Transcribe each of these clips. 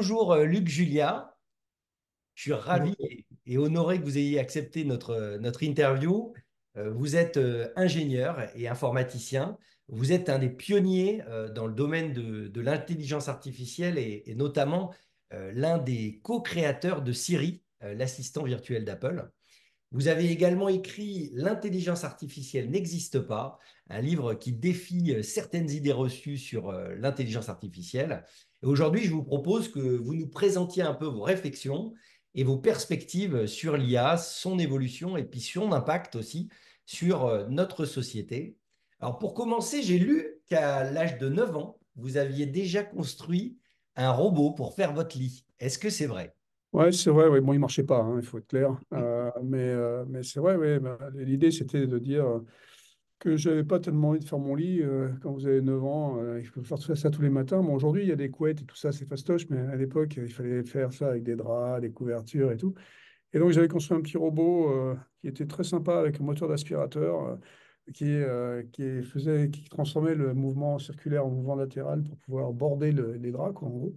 Bonjour Luc Julia, je suis ravi Bonjour. et honoré que vous ayez accepté notre interview. Vous êtes ingénieur et informaticien. Vous êtes un des pionniers dans le domaine de l'intelligence artificielle et notamment l'un des co-créateurs de Siri, l'assistant virtuel d'Apple. Vous avez également écrit L'intelligence artificielle n'existe pas, un livre qui défie certaines idées reçues sur l'intelligence artificielle. Et aujourd'hui, je vous propose que vous nous présentiez un peu vos réflexions et vos perspectives sur l'IA, son évolution et puis son impact aussi sur notre société. Alors pour commencer, j'ai lu qu'à l'âge de 9 ans, vous aviez déjà construit un robot pour faire votre lit. Est-ce que c'est vrai? Ouais, c'est vrai, ouais. Bon, il marchait pas, hein, il faut être clair. Mais c'est vrai, ouais. Bah, l'idée, c'était de dire que j'avais pas tellement envie de faire mon lit quand vous avez 9 ans. Il faut faire ça tous les matins. Bon, aujourd'hui, il y a des couettes et tout ça, c'est fastoche, mais à l'époque, il fallait faire ça avec des draps, des couvertures et tout. Et donc, j'avais construit un petit robot qui était très sympa avec un moteur d'aspirateur qui transformait le mouvement circulaire en mouvement latéral pour pouvoir border les draps, quoi, en gros.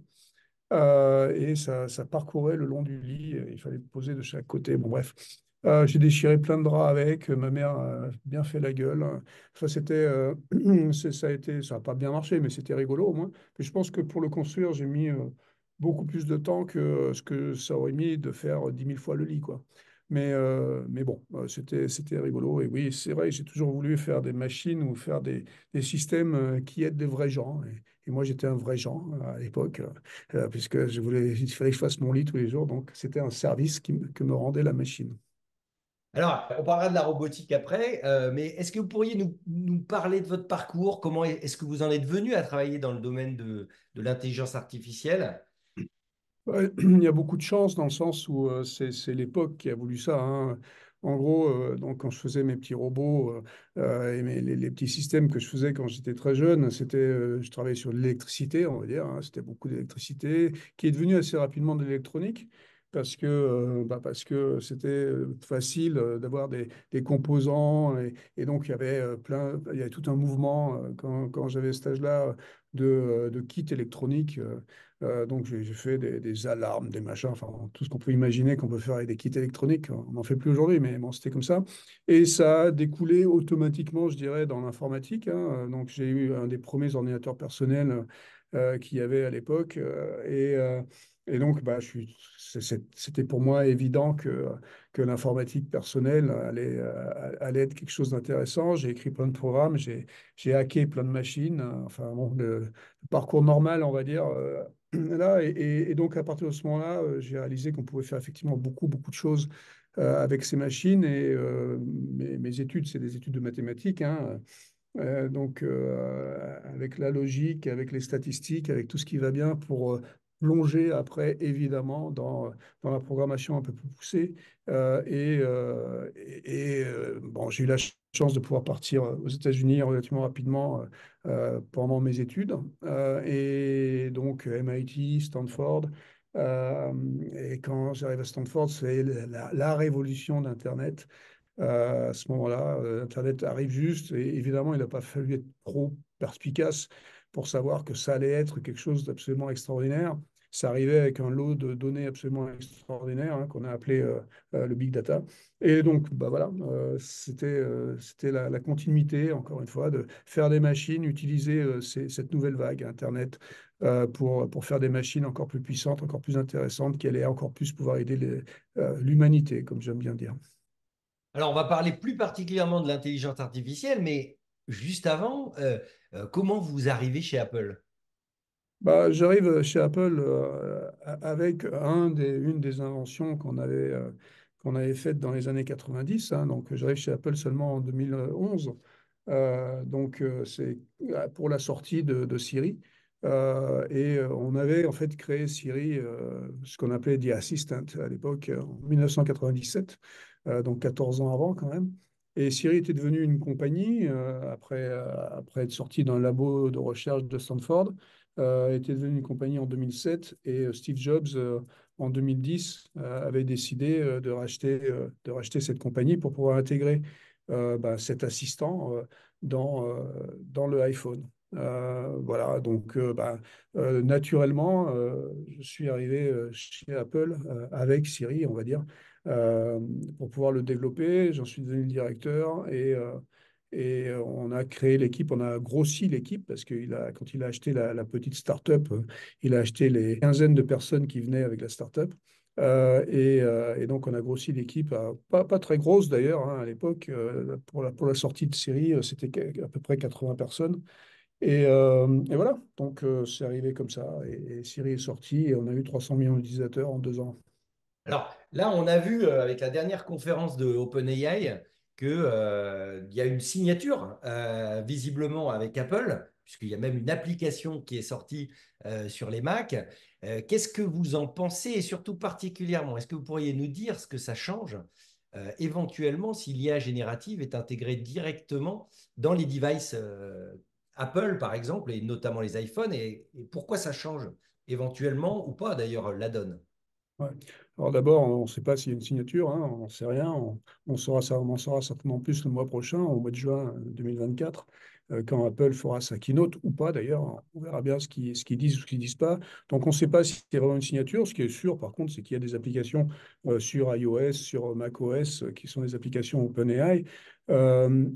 Et ça parcourait le long du lit. Il fallait poser de chaque côté. Bon, bref. J'ai déchiré plein de draps avec. Ma mère a bien fait la gueule. Enfin, ça n'a pas bien marché, mais c'était rigolo au moins. Mais je pense que pour le construire, j'ai mis beaucoup plus de temps que ce que ça aurait mis de faire 10 000 fois le lit, quoi. Mais bon, c'était rigolo. Et oui, c'est vrai, j'ai toujours voulu faire des machines ou faire des systèmes qui aident des vrais gens. Et moi, j'étais un vrai gens à l'époque puisque il fallait que je fasse mon lit tous les jours. Donc, c'était un service que me rendait la machine. Alors, on parlera de la robotique après, mais est-ce que vous pourriez nous parler de votre parcours? Comment est-ce que vous en êtes venu à travailler dans le domaine de l'intelligence artificielle? Ouais, il y a beaucoup de chance dans le sens où c'est l'époque qui a voulu ça, hein. En gros, donc quand je faisais mes petits robots et les petits systèmes que je faisais quand j'étais très jeune, je travaillais sur l'électricité, on va dire, hein. C'était beaucoup d'électricité, qui est devenue assez rapidement de l'électronique. Parce que c'était facile d'avoir des composants et donc il y avait tout un mouvement quand j'avais cet âge-là de kits électroniques. Donc, j'ai fait des alarmes, des machins, enfin, tout ce qu'on peut imaginer qu'on peut faire avec des kits électroniques. On n'en fait plus aujourd'hui, mais bon, c'était comme ça. Et ça a découlé automatiquement, je dirais, dans l'informatique, hein. Donc, j'ai eu un des premiers ordinateurs personnels qu'il y avait à l'époque. Et donc, c'était pour moi évident que l'informatique personnelle allait être quelque chose d'intéressant. J'ai écrit plein de programmes, j'ai hacké plein de machines. Enfin, bon, le parcours normal, on va dire. Là, et donc, à partir de ce moment-là, j'ai réalisé qu'on pouvait faire effectivement beaucoup, beaucoup de choses avec ces machines. Et mes études, c'est des études de mathématiques, hein. Avec la logique, avec les statistiques, avec tout ce qui va bien pour plonger après, évidemment, dans la programmation un peu plus poussée. Bon, j'ai eu la chance de pouvoir partir aux États-Unis relativement rapidement pendant mes études. Et donc, MIT, Stanford. Euh, et quand j'arrive à Stanford, c'est la révolution d'Internet. À ce moment-là, Internet arrive juste et évidemment, il n'a pas fallu être trop perspicace pour savoir que ça allait être quelque chose d'absolument extraordinaire. Ça arrivait avec un lot de données absolument extraordinaire, hein, qu'on a appelé le big data. Et donc, bah voilà, c'était la continuité, encore une fois, de faire des machines, utiliser cette nouvelle vague Internet pour faire des machines encore plus puissantes, encore plus intéressantes, qui allaient encore plus pouvoir aider l'humanité, comme j'aime bien dire. Alors, on va parler plus particulièrement de l'intelligence artificielle, mais juste avant, comment vous arrivez chez Apple? Bah, j'arrive chez Apple avec une des inventions qu'on avait faites dans les années 90, hein. Donc, j'arrive chez Apple seulement en 2011. C'est pour la sortie de Siri. On avait en fait créé Siri, ce qu'on appelait The Assistant à l'époque, en 1997, donc 14 ans avant quand même. Et Siri était devenue une compagnie après être sortie d'un labo de recherche de Stanford, était devenue une compagnie en 2007 et Steve Jobs, en 2010, avait décidé de racheter cette compagnie pour pouvoir intégrer cet assistant dans le iPhone. Voilà, donc naturellement, je suis arrivé chez Apple avec Siri, on va dire, euh, pour pouvoir le développer. J'en suis devenu le directeur et on a créé l'équipe, on a grossi l'équipe parce quand il a acheté la petite start-up, il a acheté les quinzaines de personnes qui venaient avec la start-up. Et donc, on a grossi l'équipe, pas très grosse d'ailleurs, hein, à l'époque. Pour la sortie de série, c'était à peu près 80 personnes. Et voilà, donc c'est arrivé comme ça. Et Siri est sorti et on a eu 300 millions d'utilisateurs en 2 ans. Alors là, on a vu avec la dernière conférence de OpenAI que, il y a une signature visiblement avec Apple, puisqu'il y a même une application qui est sortie sur les Mac. Qu'est-ce que vous en pensez et surtout particulièrement, est-ce que vous pourriez nous dire ce que ça change éventuellement si l'IA générative est intégrée directement dans les devices Apple, par exemple, et notamment les iPhones, et pourquoi ça change éventuellement ou pas d'ailleurs la donne? Ouais. Alors d'abord, on ne sait pas s'il y a une signature, hein, on n'en sait rien. On saura ça, on en saura certainement plus le mois prochain, au mois de juin 2024, quand Apple fera sa keynote ou pas d'ailleurs. On verra bien ce qu'ils disent ou ce qu'ils disent pas. Donc on ne sait pas s'il y a vraiment une signature. Ce qui est sûr, par contre, c'est qu'il y a des applications sur iOS, sur macOS, qui sont des applications OpenAI. Euh,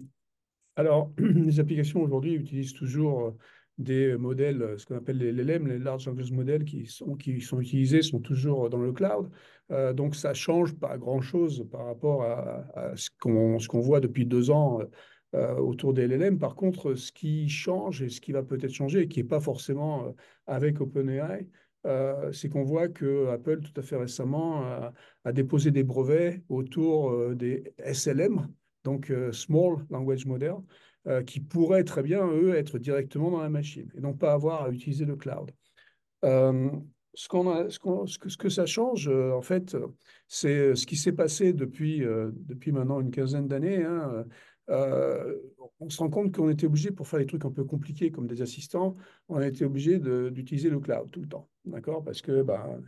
alors, les applications aujourd'hui utilisent toujours des modèles, ce qu'on appelle les LLM, les Large Language Models, qui sont utilisés, sont toujours dans le cloud. Donc, ça change pas grand-chose par rapport à ce qu'on voit depuis 2 ans autour des LLM. Par contre, ce qui change et ce qui va peut-être changer, et qui n'est pas forcément avec OpenAI, c'est qu'on voit que Apple, tout à fait récemment, a déposé des brevets autour des SLM, donc Small Language Model, qui pourraient très bien, eux, être directement dans la machine et donc pas avoir à utiliser le cloud. Euh, ce que ça change, en fait, c'est ce qui s'est passé depuis maintenant une quinzaine d'années, hein. On se rend compte qu'on était obligé, pour faire des trucs un peu compliqués comme des assistants, on a été obligé d'utiliser le cloud tout le temps. D'accord?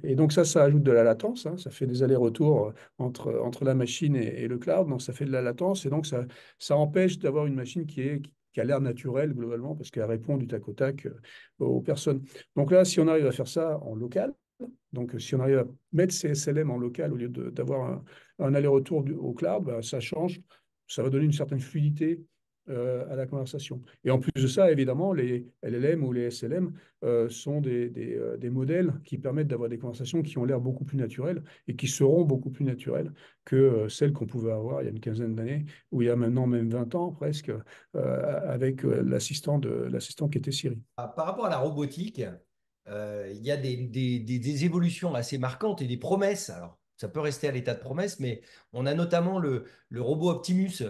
Et donc ça ajoute de la latence, hein. Ça fait des allers-retours entre la machine et le cloud. Donc ça fait de la latence et donc ça empêche d'avoir une machine qui a l'air naturelle globalement parce qu'elle répond du tac au tac aux personnes. Donc là, si on arrive à faire ça en local, donc si on arrive à mettre ces SLM en local au lieu d'avoir un aller-retour au cloud, bah, ça change, ça va donner une certaine fluidité à la conversation. Et en plus de ça, évidemment, les LLM ou les SLM sont des modèles qui permettent d'avoir des conversations qui ont l'air beaucoup plus naturelles et qui seront beaucoup plus naturelles que celles qu'on pouvait avoir il y a une quinzaine d'années ou il y a maintenant même 20 ans presque avec l'assistant qui était Siri. Par rapport à la robotique, il y a des évolutions assez marquantes et des promesses. Alors, ça peut rester à l'état de promesse, mais on a notamment le robot Optimus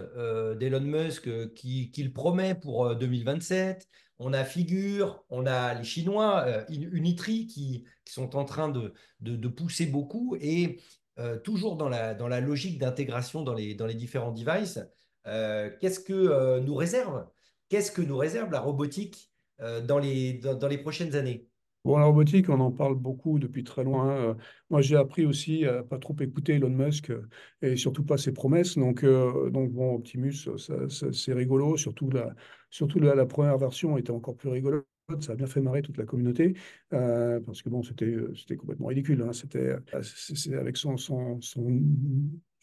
d'Elon Musk qui le promet pour 2027. On a Figure, on a les Chinois, Unitree, qui sont en train de pousser beaucoup et toujours dans la logique d'intégration dans les différents devices. Qu'est-ce que nous réserve? Qu'est-ce que nous réserve la robotique dans les prochaines années? Bon, la robotique, on en parle beaucoup depuis très loin, hein. Moi, j'ai appris aussi à pas trop écouter Elon Musk et surtout pas ses promesses. Donc bon, Optimus, c'est rigolo. Surtout la première version était encore plus rigolote. Ça a bien fait marrer toute la communauté parce que bon, c'était complètement ridicule, hein. C'est avec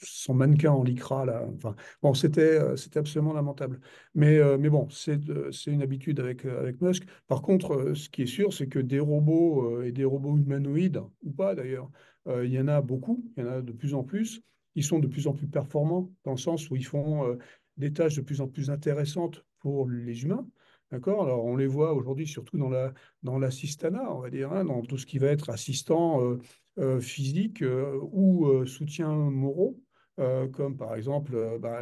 son mannequin en lycra là. Enfin, bon, c'était absolument lamentable. Mais bon, c'est une habitude avec Musk. Par contre, ce qui est sûr, c'est que des robots et des robots humanoïdes, ou pas d'ailleurs, il y en a beaucoup, il y en a de plus en plus. Ils sont de plus en plus performants dans le sens où ils font des tâches de plus en plus intéressantes pour les humains. D'accord? Alors, on les voit aujourd'hui surtout dans l'assistanat, on va dire, hein, dans tout ce qui va être assistant physique ou soutien moraux. Comme par exemple,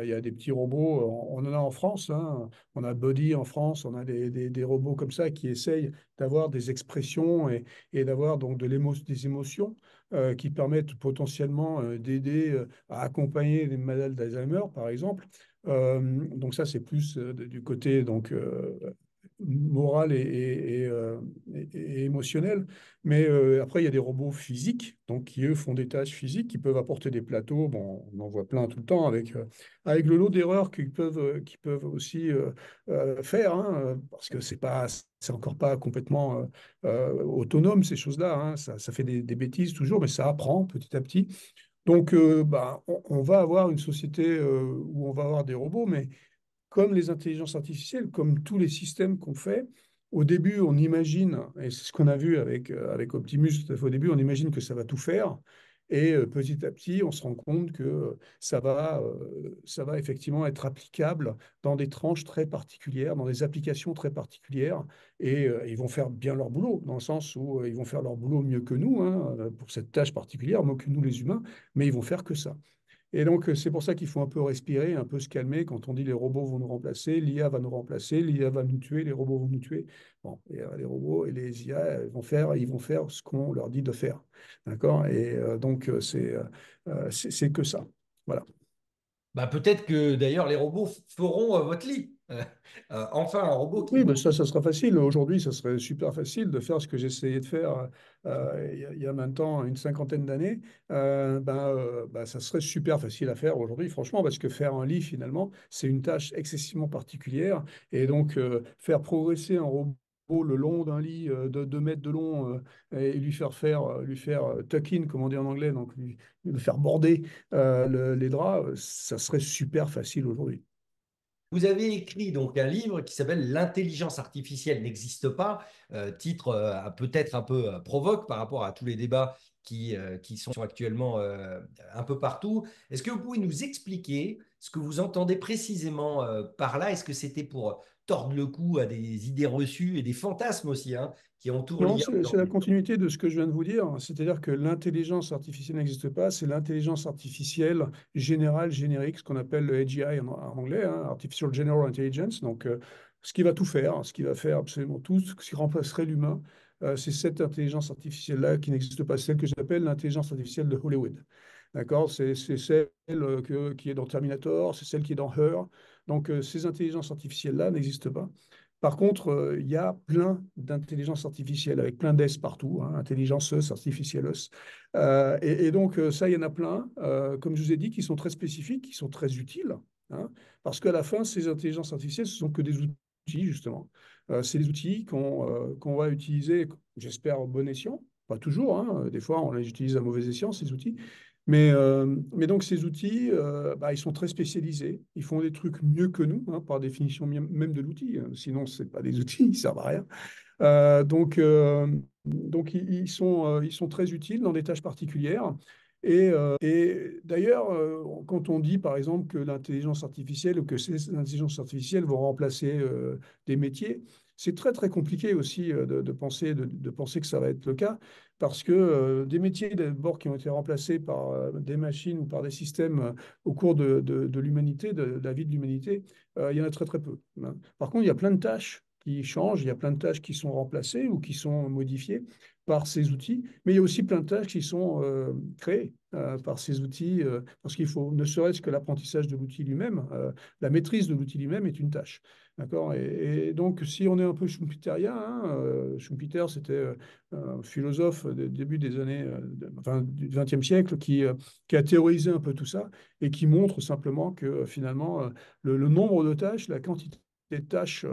il y a des petits robots, on en a en France, hein. On a Buddy en France, on a des robots comme ça qui essayent d'avoir des expressions et d'avoir donc des émotions qui permettent potentiellement d'aider à accompagner les malades d'Alzheimer, par exemple. Donc ça, c'est plus du côté donc, morale et émotionnelle. Mais après, il y a des robots physiques, donc qui, eux, font des tâches physiques, qui peuvent apporter des plateaux. Bon, on en voit plein tout le temps avec le lot d'erreurs qu'ils peuvent aussi faire, hein, parce que c'est encore pas complètement autonome, ces choses-là, hein. Ça fait des bêtises toujours, mais ça apprend petit à petit. Donc, bah, on va avoir une société où on va avoir des robots, mais comme les intelligences artificielles, comme tous les systèmes qu'on fait, au début, on imagine, et c'est ce qu'on a vu avec Optimus, tout à fait au début, on imagine que ça va tout faire. Et petit à petit, on se rend compte que ça va effectivement être applicable dans des tranches très particulières, dans des applications très particulières. Et ils vont faire bien leur boulot, dans le sens où ils vont faire leur boulot mieux que nous, hein, pour cette tâche particulière, mieux que nous les humains, mais ils vont faire que ça. Et donc, c'est pour ça qu'il faut un peu respirer, un peu se calmer quand on dit les robots vont nous remplacer, l'IA va nous remplacer, l'IA va nous tuer, les robots vont nous tuer. Bon, et, les robots et les IA ils vont faire ce qu'on leur dit de faire. D'accord? Et donc, c'est que ça. Voilà. Bah, peut-être que d'ailleurs les robots feront votre lit. Enfin, un robot qui Oui, ben vous... ça sera facile. Aujourd'hui, ça serait super facile de faire ce que j'essayais de faire il y a maintenant une cinquantaine d'années. Ça serait super facile à faire aujourd'hui, franchement, parce que faire un lit, finalement, c'est une tâche excessivement particulière. Et donc, faire progresser un robot le long d'un lit de 2 mètres de long et lui faire tuck in, comme on dit en anglais, donc lui faire border les draps, ça serait super facile aujourd'hui. Vous avez écrit donc un livre qui s'appelle L'intelligence artificielle n'existe pas, titre peut-être un peu provoque par rapport à tous les débats qui sont actuellement un peu partout. Est-ce que vous pouvez nous expliquer ce que vous entendez précisément par là? Est-ce que c'était pour tordre le cou à des idées reçues et des fantasmes aussi, hein, qui entourent Non, l'IA c'est la aujourd'hui? continuité de ce que je viens de vous dire. C'est-à-dire que l'intelligence artificielle n'existe pas, c'est l'intelligence artificielle générale, générique, ce qu'on appelle le AGI en anglais, hein, Artificial General Intelligence. Donc, ce qui va tout faire, ce qui va faire absolument tout, ce qui remplacerait l'humain, c'est cette intelligence artificielle-là qui n'existe pas, celle que j'appelle l'intelligence artificielle de Hollywood. D'accord? C'est celle qui est dans Terminator, c'est celle qui est dans Her. Donc, ces intelligences artificielles-là n'existent pas. Par contre, il y a plein d'intelligence artificielle avec plein d'S partout, hein, intelligence artificielle. Et donc, ça, il y en a plein, comme je vous ai dit, qui sont très spécifiques, qui sont très utiles, hein, parce qu'à la fin, ces intelligences artificielles, ce sont que des outils, justement. C'est des outils qu'on va utiliser, j'espère, au bon escient. Pas toujours, hein, des fois, on les utilise à mauvais escient, ces outils. Mais donc ces outils, bah, ils sont très spécialisés. Ils font des trucs mieux que nous, hein, par définition même de l'outil. Sinon, ce n'est pas des outils, ils ne servent à rien. Donc ils sont très utiles dans des tâches particulières. Et d'ailleurs, quand on dit par exemple que l'intelligence artificielle ou que ces intelligences artificielles vont remplacer des métiers, c'est très très compliqué aussi de penser que ça va être le cas, parce que des métiers d'abord qui ont été remplacés par des machines ou par des systèmes au cours de l'humanité, de la vie de l'humanité, il y en a très très peu, hein. Par contre, il y a plein de tâches qui changent, il y a plein de tâches qui sont remplacées ou qui sont modifiées par ces outils, mais il y a aussi plein de tâches qui sont créées par ces outils, parce qu'il faut, ne serait-ce que l'apprentissage de l'outil lui-même, la maîtrise de l'outil lui-même est une tâche. D'accord? Et donc, si on est un peu schumpeterien, hein, Schumpeter, c'était un philosophe du début des années, enfin, du XXe siècle, qui a théorisé un peu tout ça et qui montre simplement que finalement, le nombre de tâches, la quantité de tâches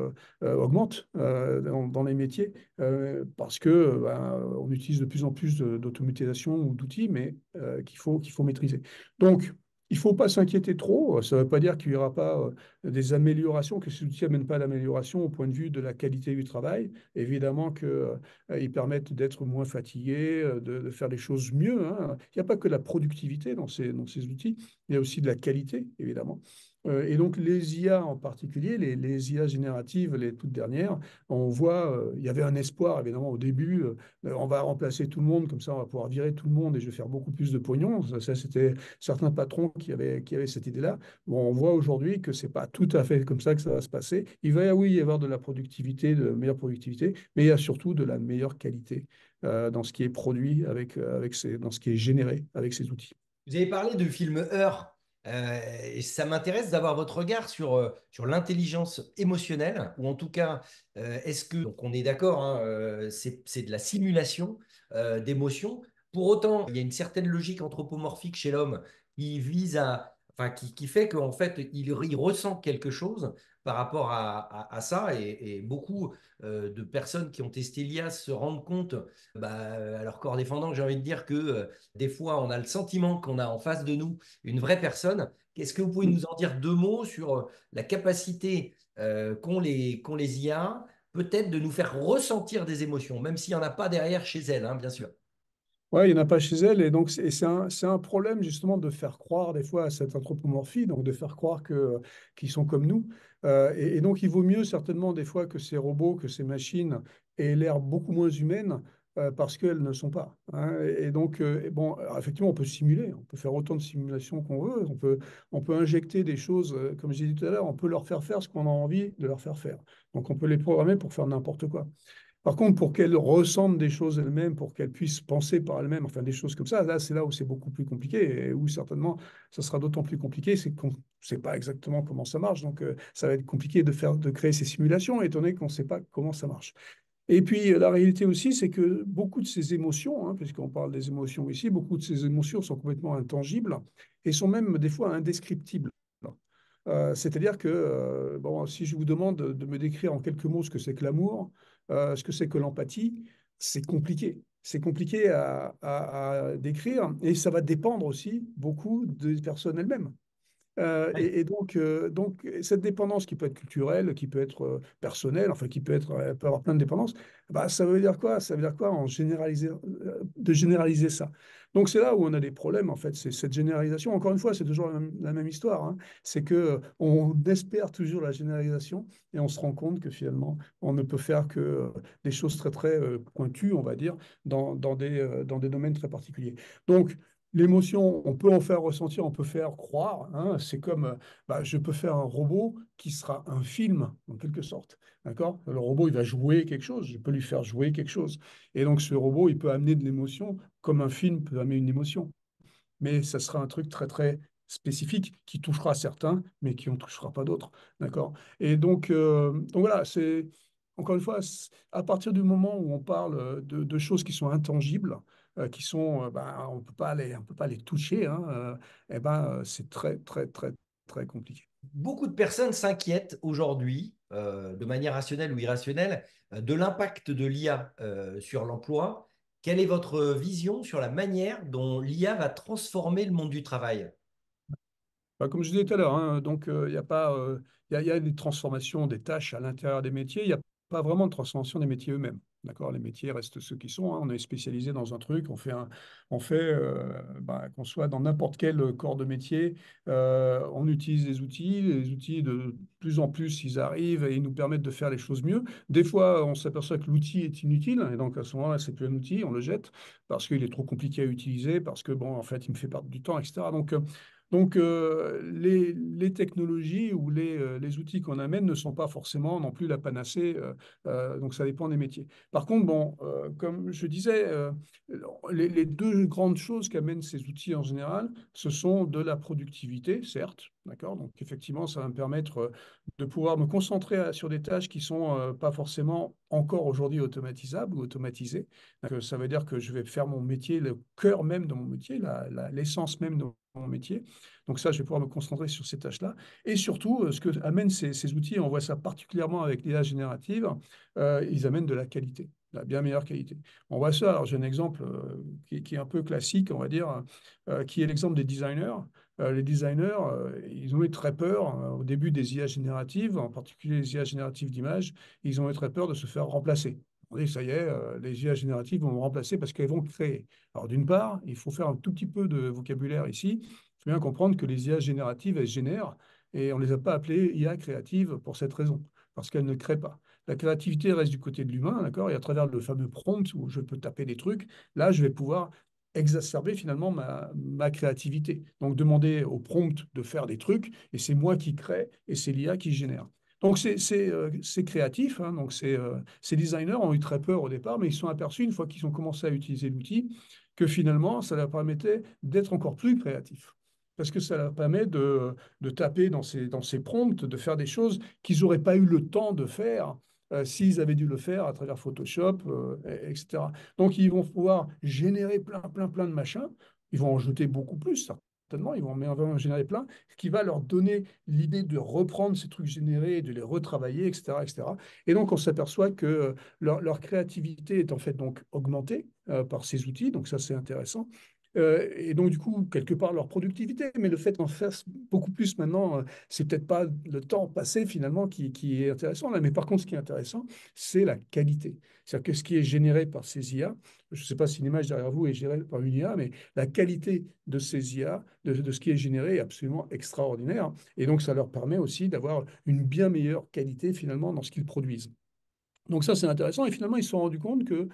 augmente dans les métiers parce que on utilise de plus en plus d'automatisation ou d'outils, mais qu'il faut maîtriser. Donc, il ne faut pas s'inquiéter trop. Ça ne veut pas dire qu'il n'y aura pas des améliorations, que ces outils n'amènent pas d'amélioration au point de vue de la qualité du travail. Évidemment qu'ils permettent d'être moins fatigués, de faire les choses mieux, hein. Il n'y a pas que la productivité dans ces outils, il y a aussi de la qualité, évidemment. Et donc les IA en particulier, les IA génératives, les toutes dernières, on voit, il y avait un espoir évidemment au début, on va remplacer tout le monde, comme ça on va pouvoir virer tout le monde et je vais faire beaucoup plus de pognon. Ça, c'était certains patrons qui avaient cette idée-là. Bon, on voit aujourd'hui que c'est pas tout à fait comme ça que ça va se passer. Il va oui y avoir de la productivité, de la meilleure productivité, mais il y a surtout de la meilleure qualité dans ce qui est produit dans ce qui est généré avec ces outils. Vous avez parlé du film Heure. Et ça m'intéresse d'avoir votre regard sur l'intelligence émotionnelle, ou en tout cas, est-ce que, donc on est d'accord, hein, c'est de la simulation d'émotions. Pour autant, il y a une certaine logique anthropomorphique chez l'homme qui vise enfin, qui fait qu'en fait, il ressent quelque chose par rapport à ça. Et beaucoup de personnes qui ont testé l'IA se rendent compte, bah, à leur corps défendant, j'ai envie de dire que des fois, on a le sentiment qu'on a en face de nous une vraie personne. Est-ce que vous pouvez nous en dire deux mots sur la capacité qu'ont les IA, peut-être de nous faire ressentir des émotions, même s'il n'y en a pas derrière chez elles, hein, bien sûr. Ouais, il n'y en a pas chez elle. Et donc, c'est un problème justement de faire croire des fois à cette anthropomorphie, donc de faire croire qu'ils sont comme nous. Et donc, il vaut mieux certainement des fois que ces robots, que ces machines aient l'air beaucoup moins humaines parce qu'elles ne sont pas, hein. Et donc, bon, alors, effectivement, on peut simuler, on peut faire autant de simulations qu'on veut, on peut injecter des choses, comme j'ai dit tout à l'heure, on peut leur faire faire ce qu'on a envie de leur faire faire. Donc, on peut les programmer pour faire n'importe quoi. Par contre, pour qu'elles ressentent des choses elles-mêmes, pour qu'elles puissent penser par elles-mêmes, enfin des choses comme ça, là, c'est là où c'est beaucoup plus compliqué et où certainement ça sera d'autant plus compliqué, c'est qu'on ne sait pas exactement comment ça marche. Donc, ça va être compliqué de créer ces simulations, étant donné qu'on ne sait pas comment ça marche. Et puis, la réalité aussi, c'est que beaucoup de ces émotions, hein, puisqu'on parle des émotions ici, beaucoup de ces émotions sont complètement intangibles et sont même des fois indescriptibles. C'est-à-dire que bon, si je vous demande de me décrire en quelques mots ce que c'est que l'amour, ce que c'est que l'empathie, c'est compliqué. C'est compliqué à décrire et ça va dépendre aussi beaucoup des personnes elles-mêmes. Ouais. Donc, cette dépendance qui peut être culturelle, qui peut être personnelle, enfin qui peut être, peut avoir plein de dépendances, bah, ça veut dire quoi? Ça veut dire quoi de généraliser ça? Donc c'est là où on a des problèmes en fait, c'est cette généralisation. Encore une fois, c'est toujours la même histoire, hein. C'est que on espère toujours la généralisation et on se rend compte que finalement on ne peut faire que des choses très très pointues, on va dire, dans des domaines très particuliers. Donc l'émotion, on peut en faire ressentir, on peut faire croire, hein. C'est comme, bah, je peux faire un robot qui sera un film, en quelque sorte. D'accord? Le robot, il va jouer quelque chose, je peux lui faire jouer quelque chose. Et donc, ce robot, il peut amener de l'émotion, comme un film peut amener une émotion. Mais ça sera un truc très, très spécifique qui touchera certains, mais qui ne touchera pas d'autres. D'accord? Et donc voilà, c'est, encore une fois, à partir du moment où on parle de choses qui sont intangibles, qui sont, ben, on peut pas les toucher, hein, eh ben, c'est très, très, très, très compliqué. Beaucoup de personnes s'inquiètent aujourd'hui, de manière rationnelle ou irrationnelle, de l'impact de l'IA sur l'emploi. Quelle est votre vision sur la manière dont l'IA va transformer le monde du travail? Bah, comme je disais tout à l'heure, hein, donc il y a pas, il y a des transformations des tâches à l'intérieur des métiers. Il n'y a pas vraiment de transformation des métiers eux-mêmes. D'accord? Les métiers restent ceux qui sont, hein. On est spécialisé dans un truc, on fait bah, qu'on soit dans n'importe quel corps de métier, on utilise des outils. Les outils de plus en plus, ils arrivent et ils nous permettent de faire les choses mieux. Des fois, on s'aperçoit que l'outil est inutile et donc à ce moment-là, c'est plus un outil, on le jette parce qu'il est trop compliqué à utiliser, parce que bon, en fait, il me fait perdre du temps, etc. Donc, les technologies ou les outils qu'on amène ne sont pas forcément non plus la panacée, donc ça dépend des métiers. Par contre, bon, comme je disais, les deux grandes choses qu'amènent ces outils en général, ce sont de la productivité, certes, d'accord? Donc effectivement, ça va me permettre de pouvoir me concentrer sur des tâches qui sont pas forcément encore aujourd'hui automatisables ou automatisées. Donc, ça veut dire que je vais faire mon métier, le cœur même de mon métier, l'essence même de mon métier. Donc ça, je vais pouvoir me concentrer sur ces tâches-là. Et surtout, ce que amènent ces outils, on voit ça particulièrement avec l'IA générative, ils amènent de la qualité, de la bien meilleure qualité. On voit ça, alors j'ai un exemple qui est un peu classique, on va dire, qui est l'exemple des designers. Les designers, ils ont eu très peur au début des IA génératives, en particulier les IA génératives d'images, ils ont eu très peur de se faire remplacer. On dit, ça y est, les IA génératives vont me remplacer parce qu'elles vont créer. Alors d'une part, il faut faire un tout petit peu de vocabulaire ici. Il faut bien comprendre que les IA génératives, elles génèrent et on ne les a pas appelées IA créatives pour cette raison, parce qu'elles ne créent pas. La créativité reste du côté de l'humain, d'accord? Et à travers le fameux prompt où je peux taper des trucs, là, je vais pouvoir exacerber finalement ma créativité. Donc demander au prompt de faire des trucs et c'est moi qui crée et c'est l'IA qui génère. Donc c'est créatif, hein, donc ces designers ont eu très peur au départ, mais ils se sont aperçus une fois qu'ils ont commencé à utiliser l'outil que finalement ça leur permettait d'être encore plus créatifs. parce que ça leur permet de taper dans ces prompts, de faire des choses qu'ils n'auraient pas eu le temps de faire s'ils avaient dû le faire à travers Photoshop, etc. Donc, ils vont pouvoir générer plein de machins. Ils vont en jeter beaucoup plus, certainement. Ils vont en générer plein, ce qui va leur donner l'idée de reprendre ces trucs générés, de les retravailler, etc., etc. Et donc, on s'aperçoit que leur créativité est en fait donc augmentée par ces outils. Donc, ça, c'est intéressant. Et donc, du coup, quelque part, leur productivité. Mais le fait d'en faire beaucoup plus maintenant, c'est peut-être pas le temps passé finalement qui est intéressant là. Mais par contre, ce qui est intéressant, c'est la qualité. C'est-à-dire que ce qui est généré par ces IA, je ne sais pas si l'image derrière vous est gérée par une IA, mais la qualité de ces IA, de ce qui est généré est absolument extraordinaire. Et donc, ça leur permet aussi d'avoir une bien meilleure qualité finalement dans ce qu'ils produisent. Donc ça, c'est intéressant. Et finalement, ils se sont rendus compte que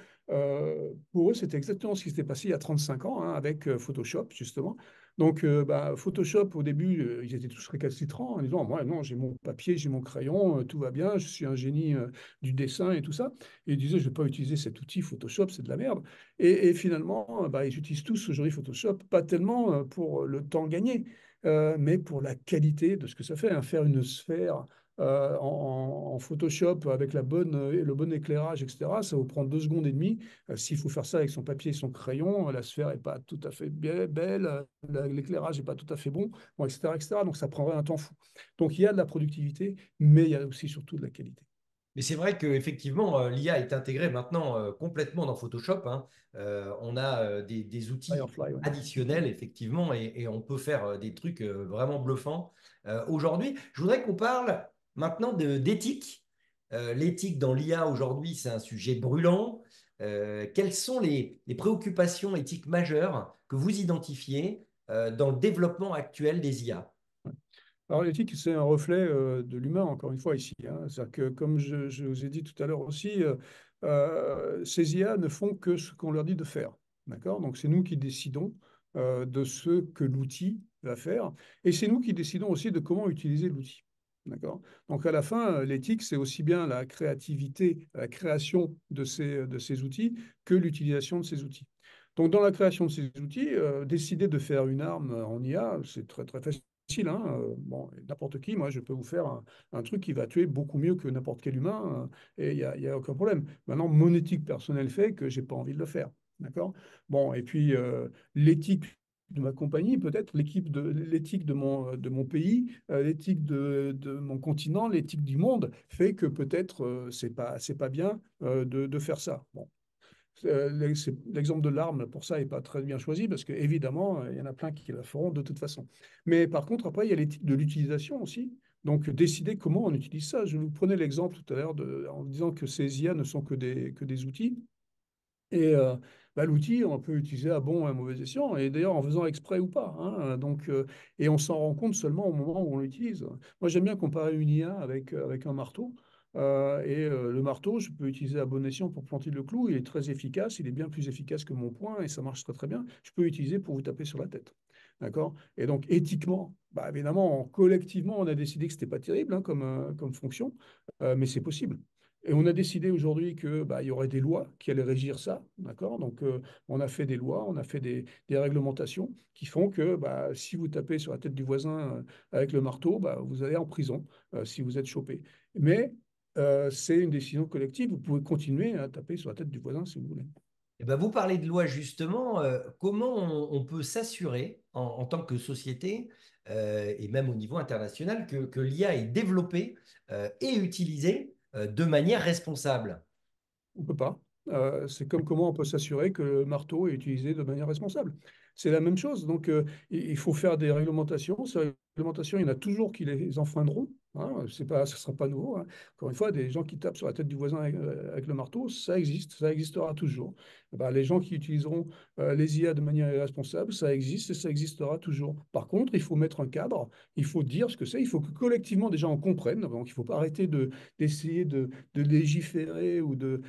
pour eux, c'était exactement ce qui s'était passé il y a 35 ans hein, avec Photoshop, justement. Donc, Photoshop, au début, ils étaient tous récalcitrants en disant, moi, non, j'ai mon papier, j'ai mon crayon, tout va bien, je suis un génie du dessin et tout ça. Et ils disaient, je ne vais pas utiliser cet outil Photoshop, c'est de la merde. Et finalement, ils utilisent tous aujourd'hui Photoshop, pas tellement pour le temps gagné, mais pour la qualité de ce que ça fait, hein. Faire une sphère en Photoshop avec le bon éclairage, etc., ça vous prend 2 secondes et demie. S'il faut faire ça avec son papier et son crayon, la sphère n'est pas tout à fait belle, l'éclairage n'est pas tout à fait bon, bon, etc., etc. Donc ça prendrait un temps fou. Donc il y a de la productivité, mais il y a aussi surtout de la qualité. Mais c'est vrai qu'effectivement, l'IA est intégrée maintenant complètement dans Photoshop, hein. On a des outils Firefly, ouais. additionnels, effectivement, et on peut faire des trucs vraiment bluffants. Aujourd'hui, je voudrais qu'on parle maintenant d'éthique. L'éthique dans l'IA aujourd'hui, c'est un sujet brûlant. Quelles sont les préoccupations éthiques majeures que vous identifiez dans le développement actuel des IA? Alors l'éthique, c'est un reflet de l'humain, encore une fois, ici, hein. C'est-à-dire que, comme je vous ai dit tout à l'heure aussi, ces IA ne font que ce qu'on leur dit de faire. D'accord? Donc c'est nous qui décidons de ce que l'outil va faire. Et c'est nous qui décidons aussi de comment utiliser l'outil. D'accord? Donc à la fin, l'éthique, c'est aussi bien la créativité, la création de ces outils que l'utilisation de ces outils. Donc, dans la création de ces outils, décider de faire une arme en IA, c'est très facile. Hein. Bon, n'importe qui, moi, je peux vous faire un truc qui va tuer beaucoup mieux que n'importe quel humain, et il y a aucun problème. Maintenant, mon éthique personnelle fait que j'ai pas envie de le faire. D'accord? Bon, et puis l'éthique de ma compagnie, peut-être l'éthique de mon pays, l'éthique de mon continent, l'éthique du monde fait que peut-être c'est pas bien de faire ça. Bon, l'exemple de l'arme, pour ça, n'est pas très bien choisi parce qu'évidemment, il y en a plein qui la feront de toute façon. Mais par contre, après, il y a l'éthique de l'utilisation aussi. Donc, décider comment on utilise ça. Je vous prenais l'exemple tout à l'heure en disant que ces IA ne sont que des outils. Et l'outil, on peut l'utiliser à bon et à mauvais escient, et d'ailleurs en faisant exprès ou pas, hein. Donc, et on s'en rend compte seulement au moment où on l'utilise. Moi, j'aime bien comparer une IA avec un marteau. Le marteau, je peux l'utiliser à bon escient pour planter le clou. Il est très efficace, il est bien plus efficace que mon poing et ça marche très bien. Je peux l'utiliser pour vous taper sur la tête. D'accord? Et donc, éthiquement, évidemment, collectivement, on a décidé que ce n'était pas terrible hein, comme fonction, mais c'est possible. Et on a décidé aujourd'hui que il y aurait des lois qui allaient régir ça, d'accord? Donc on a fait des lois, on a fait des réglementations qui font que si vous tapez sur la tête du voisin avec le marteau, vous allez en prison si vous êtes chopé. Mais c'est une décision collective. Vous pouvez continuer à taper sur la tête du voisin si vous voulez. Eh ben, vous parlez de loi justement, comment on peut s'assurer en tant que société et même au niveau international que l'IA est développée et utilisée de manière responsable? On ne peut pas. C'est comme comment on peut s'assurer que le marteau est utilisé de manière responsable. C'est la même chose. Donc, il faut faire des réglementations. Ces réglementations, il y en a toujours qui les enfreindront. Hein. C'est pas, ce ne sera pas nouveau. Hein. Encore une fois, des gens qui tapent sur la tête du voisin avec le marteau, ça existe, ça existera toujours. Les gens qui utiliseront les IA de manière irresponsable, ça existe et ça existera toujours. Par contre, il faut mettre un cadre, il faut dire ce que c'est, il faut que collectivement, déjà, on comprenne. Donc, il ne faut pas arrêter d'essayer de légiférer ou de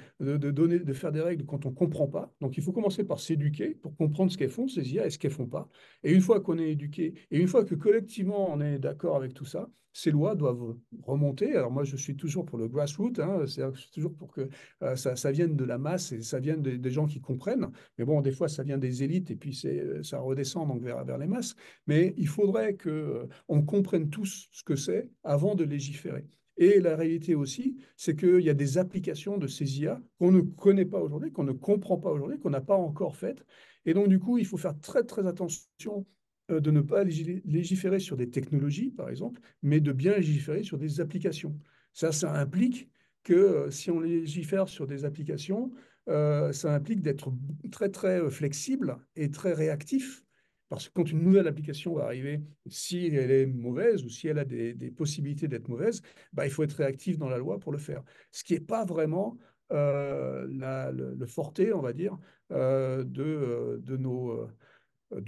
faire des règles quand on ne comprend pas. Donc, il faut commencer par s'éduquer pour comprendre ce qu'elles font, ces IA, et ce qu'elles ne font pas. Et une fois qu'on est éduqué, et une fois que collectivement on est d'accord avec tout ça, ces lois doivent doivent remonter. Alors moi, je suis toujours pour le grassroots, hein, c'est-à-dire que je suis toujours pour que ça vienne de la masse et ça vienne des gens qui comprennent. Mais bon, des fois, ça vient des élites et puis ça redescend donc vers les masses. Mais il faudrait que on comprenne tous ce que c'est avant de légiférer. Et la réalité aussi, c'est qu'il y a des applications de ces IA qu'on ne connaît pas aujourd'hui, qu'on ne comprend pas aujourd'hui, qu'on n'a pas encore faites. Et donc, du coup, il faut faire très, très attention de ne pas légiférer sur des technologies, par exemple, mais de bien légiférer sur des applications. Ça implique que si on légifère sur des applications, ça implique d'être très, très flexible et très réactif. Parce que quand une nouvelle application va arriver, si elle est mauvaise ou si elle a des possibilités d'être mauvaise, bah, il faut être réactif dans la loi pour le faire. Ce qui n'est pas vraiment le forté, on va dire, de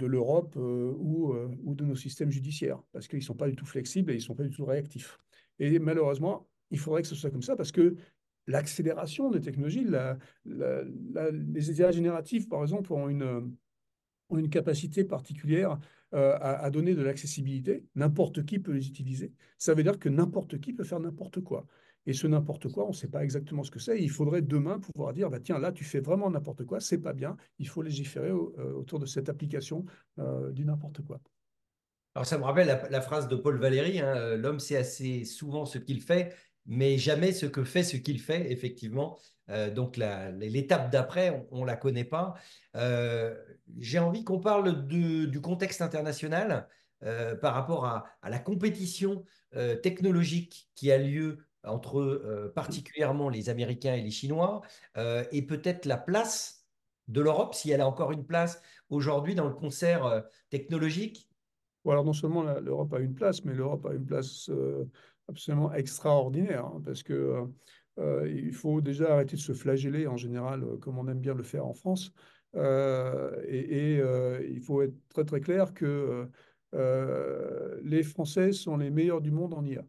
l'Europe ou de nos systèmes judiciaires, parce qu'ils ne sont pas du tout flexibles et ils ne sont pas du tout réactifs. Et malheureusement, il faudrait que ce soit comme ça, parce que l'accélération des technologies, les IA génératives, par exemple, ont une capacité particulière à donner de l'accessibilité. N'importe qui peut les utiliser. Ça veut dire que n'importe qui peut faire n'importe quoi. Et ce n'importe quoi, on ne sait pas exactement ce que c'est. Il faudrait demain pouvoir dire, bah, tiens, là, tu fais vraiment n'importe quoi, c'est pas bien. Il faut légiférer autour de cette application du n'importe quoi. Alors ça me rappelle la phrase de Paul Valéry, hein, l'homme sait assez souvent ce qu'il fait, mais jamais ce que fait ce qu'il fait, effectivement. Donc l'étape d'après, on ne la connaît pas. Euh, j'ai envie qu'on parle du contexte international par rapport à la compétition technologique qui a lieu entre particulièrement les Américains et les Chinois, et peut-être la place de l'Europe, si elle a encore une place aujourd'hui dans le concert technologique. Bon, alors non seulement l'Europe a une place, mais l'Europe a une place absolument extraordinaire, hein, parce que il faut déjà arrêter de se flageller en général, comme on aime bien le faire en France. Il faut être très très clair que les Français sont les meilleurs du monde en IA.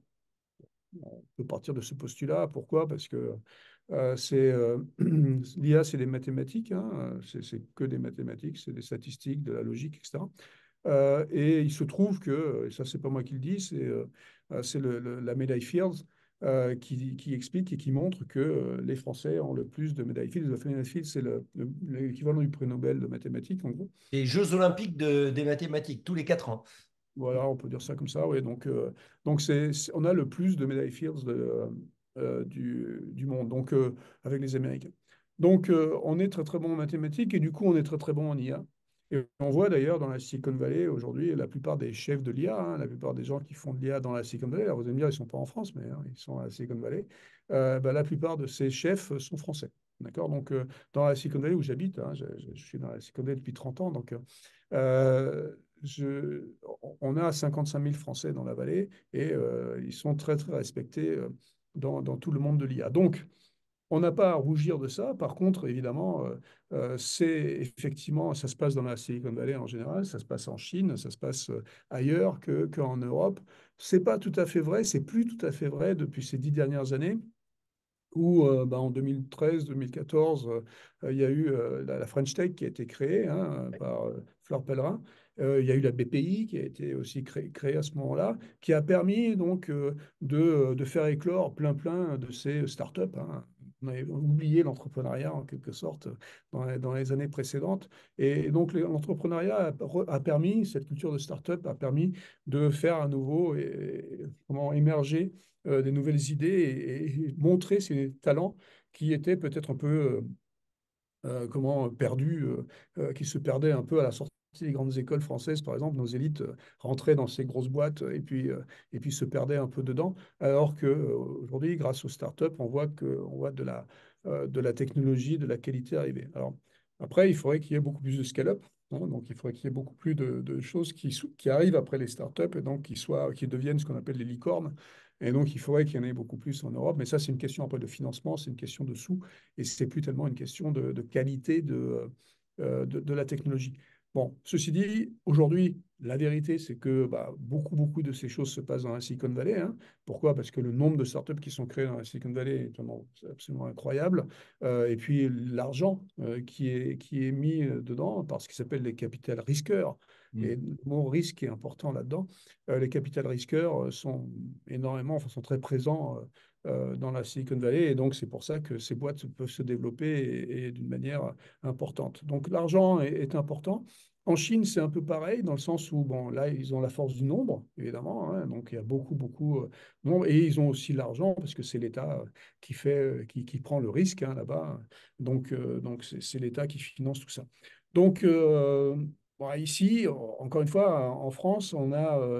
On peut partir de ce postulat. Pourquoi? Parce que l'IA, c'est des mathématiques, hein, c'est que des mathématiques, c'est des statistiques, de la logique, etc. Et il se trouve que, et ça c'est pas moi qui le dis, c'est la médaille Fields qui explique et qui montre que les Français ont le plus de médailles Fields. La médaille Fields, c'est l'équivalent du prix Nobel de mathématiques, en gros. Les Jeux olympiques des mathématiques, tous les 4 ans. Voilà, on peut dire ça comme ça, oui. Donc on a le plus de médailles Fields du monde, donc avec les Américains. Donc on est très très bon en mathématiques et du coup on est très très bon en IA. Et on voit d'ailleurs dans la Silicon Valley aujourd'hui la plupart des chefs de l'IA, hein, la plupart des gens qui font de l'IA dans la Silicon Valley, alors vous allez me dire ils ne sont pas en France, mais hein, ils sont à la Silicon Valley, bah, la plupart de ces chefs sont français. D'accord? Donc dans la Silicon Valley où j'habite, hein, je suis dans la Silicon Valley depuis 30 ans, donc euh, je, on a 55 000 Français dans la vallée et ils sont très, très respectés dans tout le monde de l'IA. Donc, on n'a pas à rougir de ça. Par contre, évidemment, c'est effectivement, ça se passe dans la Silicon Valley en général, ça se passe en Chine, ça se passe ailleurs qu'en Europe. C'est pas tout à fait vrai, c'est plus tout à fait vrai depuis ces 10 dernières années où bah, en 2013-2014, il y a eu la French Tech qui a été créée hein, par Fleur Pellerin. Il y a eu la BPI qui a été aussi créée à ce moment-là, qui a permis donc de faire éclore plein de ces startups, hein. On avait oublié l'entrepreneuriat en quelque sorte dans les années précédentes. Et donc l'entrepreneuriat a permis, cette culture de startup a permis de faire à nouveau et comment émerger des nouvelles idées et montrer ces talents qui étaient peut-être un peu comment perdus, qui se perdaient un peu à la sortie des grandes écoles françaises, par exemple, nos élites rentraient dans ces grosses boîtes et puis se perdaient un peu dedans, alors qu'aujourd'hui, grâce aux startups, on voit de la technologie, de la qualité arriver. Alors, après, il faudrait qu'il y ait beaucoup plus de scale-up, hein, donc il faudrait qu'il y ait beaucoup plus de choses qui arrivent après les startups et donc qui deviennent ce qu'on appelle les licornes. Et donc, il faudrait qu'il y en ait beaucoup plus en Europe. Mais ça, c'est une question après de financement, c'est une question de sous. Et c'est plus tellement une question de qualité de la technologie. Bon, ceci dit, aujourd'hui, la vérité, c'est que bah, beaucoup de ces choses se passent dans la Silicon Valley, hein. Pourquoi? Parce que le nombre de startups qui sont créées dans la Silicon Valley est c'est absolument incroyable. Et puis l'argent qui est mis dedans par ce qui s'appelle les capitals risqueurs. Et le mot risque est important là-dedans. Les capital risqueurs sont énormément, enfin, sont très présents dans la Silicon Valley. Et donc, c'est pour ça que ces boîtes peuvent se développer et d'une manière importante. Donc, l'argent est important. En Chine, c'est un peu pareil, dans le sens où, bon, là, ils ont la force du nombre, évidemment, hein. Donc, il y a beaucoup, beaucoup de nombre. Et ils ont aussi l'argent, parce que c'est l'État qui prend le risque, hein, là-bas. Donc c'est l'État qui finance tout ça. Donc, bon, ici, encore une fois, en France,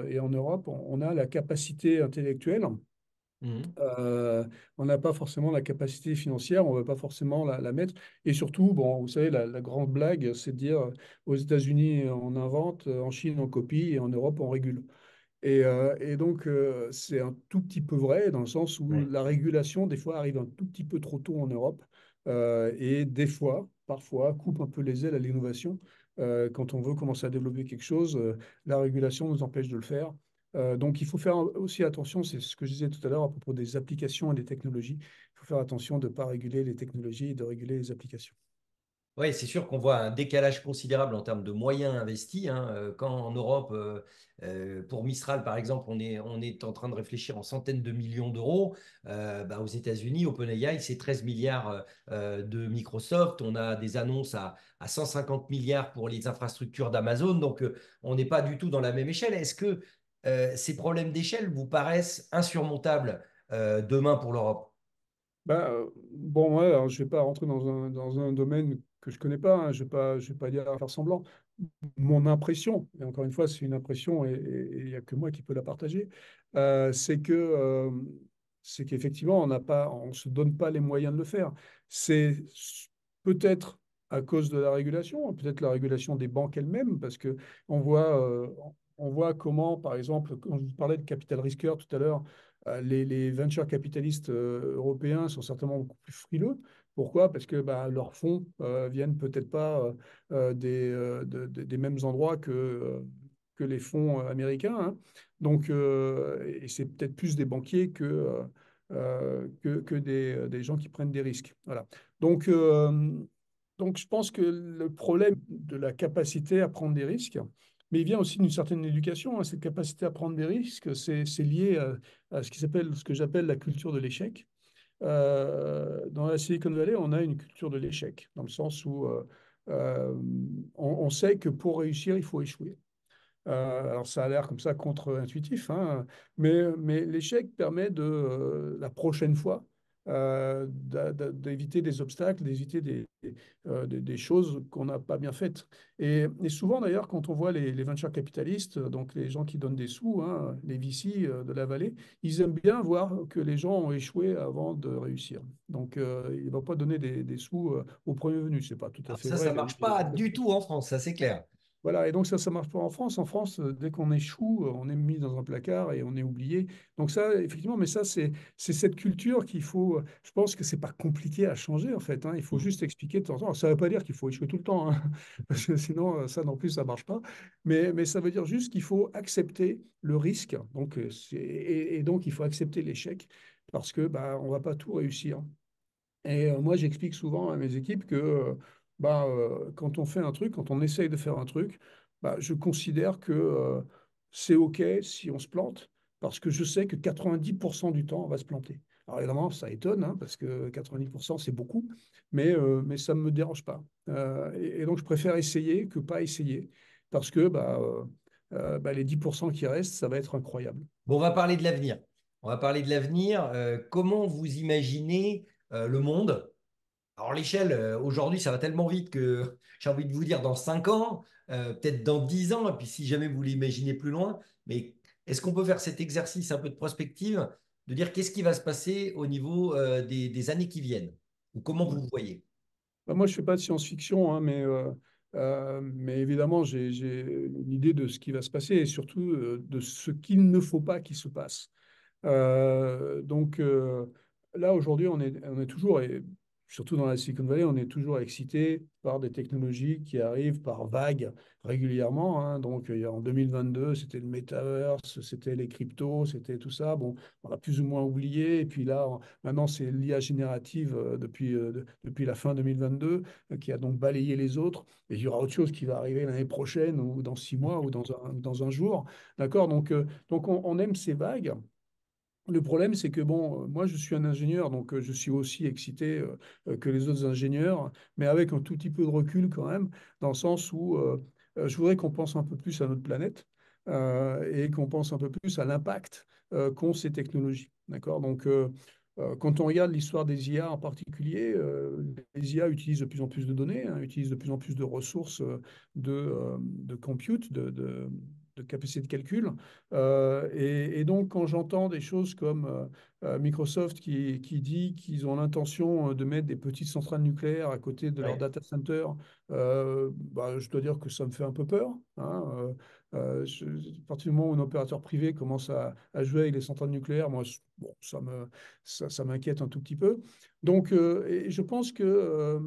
et en Europe, on a la capacité intellectuelle. Mhm. Euh, on n'a pas forcément la capacité financière, on ne va pas forcément la mettre. Et surtout, bon, vous savez, la grande blague, c'est de dire aux États-Unis, on invente, en Chine, on copie, et en Europe, on régule. Et donc, c'est un tout petit peu vrai dans le sens où Ouais. la régulation, des fois, arrive un tout petit peu trop tôt en Europe et des fois, parfois, coupe un peu les ailes à l'innovation. Quand on veut commencer à développer quelque chose, la régulation nous empêche de le faire. Donc, il faut faire aussi attention, c'est ce que je disais tout à l'heure à propos des applications et des technologies. Il faut faire attention de ne pas réguler les technologies et de réguler les applications. Oui, c'est sûr qu'on voit un décalage considérable en termes de moyens investis, hein. Quand en Europe, pour Mistral par exemple, on est en train de réfléchir en centaines de millions d'euros, bah, aux États-Unis, OpenAI, c'est 13 milliards de Microsoft. On a des annonces à 150 milliards pour les infrastructures d'Amazon. Donc, on n'est pas du tout dans la même échelle. Est-ce que ces problèmes d'échelle vous paraissent insurmontables demain pour l'Europe? Bon, ouais, alors, je ne vais pas rentrer dans un domaine que je ne connais pas, hein. Je vais pas dire faire semblant. Mon impression, et encore une fois, c'est une impression et il n'y a que moi qui peux la partager, c'est c'est qu'effectivement, on se donne pas les moyens de le faire. C'est peut-être à cause de la régulation, peut-être la régulation des banques elles-mêmes, parce que on voit, euh, on voit comment, par exemple, quand je vous parlais de capital risqueur tout à l'heure, les venture capitalistes européens sont certainement beaucoup plus frileux. Pourquoi? Parce que bah, leurs fonds viennent peut-être pas des mêmes endroits que les fonds américains, hein. Donc, et c'est peut-être plus des banquiers que des gens qui prennent des risques. Voilà. Donc, donc, je pense que le problème de la capacité à prendre des risques, mais il vient aussi d'une certaine éducation, hein. Cette capacité à prendre des risques, c'est lié à ce que j'appelle la culture de l'échec. Dans la Silicon Valley, on a une culture de l'échec, dans le sens où euh, on sait que pour réussir, il faut échouer. Alors ça a l'air comme ça contre-intuitif, hein, mais l'échec permet la prochaine fois, d'éviter des obstacles, d'éviter des choses qu'on n'a pas bien faites. Et souvent d'ailleurs, quand on voit les venture capitalistes, donc les gens qui donnent des sous, hein, les VC de la vallée, ils aiment bien voir que les gens ont échoué avant de réussir. Donc ils ne vont pas donner des sous au premier venu. C'est pas tout à Alors fait ça vrai. marche pas du tout en France, ça c'est clair. Voilà, et donc ça marche pas en France. En France, dès qu'on échoue, on est mis dans un placard et on est oublié. Donc ça, effectivement, mais ça, c'est cette culture qu'il faut. Je pense que c'est pas compliqué à changer, en fait, hein. Il faut Mm. juste expliquer de temps en temps. Alors, ça ne veut pas dire qu'il faut échouer tout le temps, hein, parce que sinon, ça non plus, ça marche pas. Mais ça veut dire juste qu'il faut accepter le risque. Donc, et donc, il faut accepter l'échec parce que bah, on va pas tout réussir. Et moi, j'explique souvent à mes équipes que quand on fait un truc, quand on essaye de faire un truc, bah, je considère que c'est OK si on se plante, parce que je sais que 90% du temps, on va se planter. Alors évidemment, ça étonne, hein, parce que 90%, c'est beaucoup, mais ça ne me dérange pas. Et donc, je préfère essayer que pas essayer, parce que les 10% qui restent, ça va être incroyable. Bon, on va parler de l'avenir. On va parler de l'avenir. Comment vous imaginez le monde? Alors l'échelle, aujourd'hui, ça va tellement vite que j'ai envie de vous dire dans 5 ans, peut-être dans 10 ans, et puis si jamais vous l'imaginez plus loin, mais est-ce qu'on peut faire cet exercice un peu de prospective, de dire qu'est-ce qui va se passer au niveau des années qui viennent? Ou comment vous vous voyez? Bah, moi, je ne fais pas de science-fiction, hein, mais évidemment, j'ai une idée de ce qui va se passer et surtout de ce qu'il ne faut pas qu'il se passe. Donc là, aujourd'hui, on est toujours, et surtout dans la Silicon Valley, on est toujours excité par des technologies qui arrivent par vagues régulièrement, hein. Donc, en 2022, c'était le metaverse, c'était les cryptos, c'était tout ça. Bon, on a plus ou moins oublié. Et puis là, maintenant, c'est l'IA générative depuis la fin 2022 qui a donc balayé les autres. Et il y aura autre chose qui va arriver l'année prochaine ou dans 6 mois ou dans un jour. D'accord? Donc on aime ces vagues. Le problème, c'est que bon, moi, je suis un ingénieur, donc je suis aussi excité que les autres ingénieurs, mais avec un tout petit peu de recul quand même, dans le sens où je voudrais qu'on pense un peu plus à notre planète et qu'on pense un peu plus à l'impact qu'ont ces technologies. D'accord? Donc, quand on regarde l'histoire des IA en particulier, les IA utilisent de plus en plus de données, hein, utilisent de plus en plus de ressources de compute, de capacité de calcul. Et donc, quand j'entends des choses comme Microsoft qui dit qu'ils ont l'intention de mettre des petites centrales nucléaires à côté de leur Ouais. data center, bah, je dois dire que ça me fait un peu peur, hein. À partir du moment où un opérateur privé commence à jouer avec les centrales nucléaires, moi, bon, ça m'inquiète un tout petit peu. Donc, et je pense que